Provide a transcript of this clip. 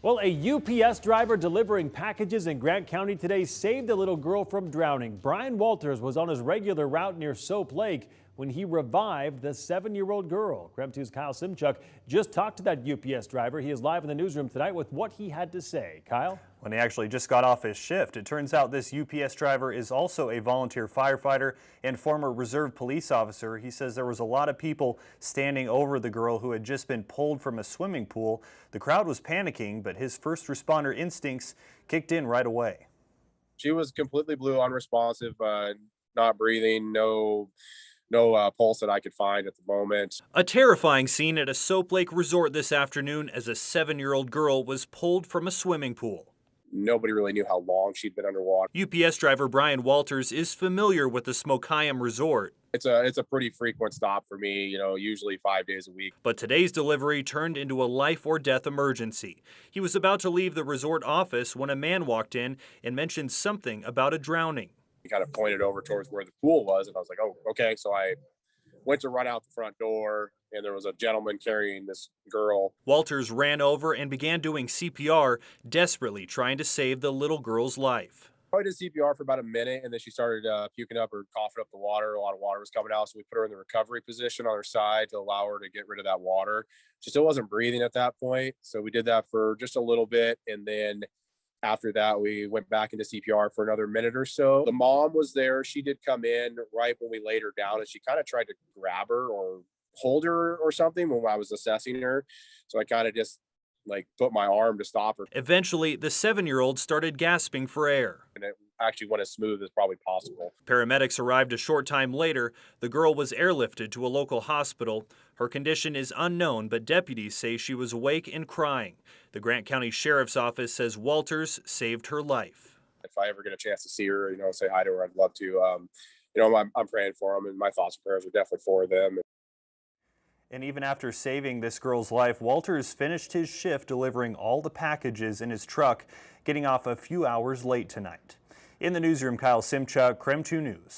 Well, a UPS driver delivering packages in Grant County today saved a little girl from drowning. Brian Walters was on his regular route near Soap Lake when he revived the 7-year-old girl. KREM 2's Kyle Simchuk just talked to that UPS driver. He is live in the newsroom tonight with what he had to say. Kyle? When he actually just got off his shift, it turns out this UPS driver is also a volunteer firefighter and former reserve police officer. He says there was a lot of people standing over the girl who had just been pulled from a swimming pool. The crowd was panicking, but his first responder instincts kicked in right away. She was completely blue, unresponsive, not breathing, no pulse that I could find at the moment. A terrifying scene at a Soap Lake resort this afternoon as a 7-year-old girl was pulled from a swimming pool. Nobody really knew how long she'd been underwater. UPS driver Brian Walters is familiar with the Smokiam Resort. It's a pretty frequent stop for me, usually 5 days a week. But today's delivery turned into a life or death emergency. He was about to leave the resort office when a man walked in and mentioned something about a drowning. He kind of pointed over towards where the pool was, and I was like, oh, okay. So I went to run out the front door, and there was a gentleman carrying this girl. Walters ran over and began doing CPR, desperately trying to save the little girl's life. I did CPR for about a minute, and then she started puking up or coughing up the water. A lot of water was coming out, so we put her in the recovery position on her side to allow her to get rid of that water. She still wasn't breathing at that point, so we did that for just a little bit, and then after that, we went back into CPR for another minute or so. The mom was there. She did come in right when we laid her down, and she kind of tried to grab her or hold her or something when I was assessing her. So I kind of just put my arm to stop her. Eventually, the 7-year-old started gasping for air. And it actually went as smooth as probably possible. Paramedics arrived a short time later. The girl was airlifted to a local hospital. Her condition is unknown, but deputies say she was awake and crying. The Grant County Sheriff's Office says Walters saved her life. If I ever get a chance to see her, say hi to her, I'd love to. I'm praying for them, and my thoughts and prayers are definitely for them. And even after saving this girl's life, Walters finished his shift delivering all the packages in his truck, getting off a few hours late tonight. In the newsroom, Kyle Simchuk, KREM 2 News.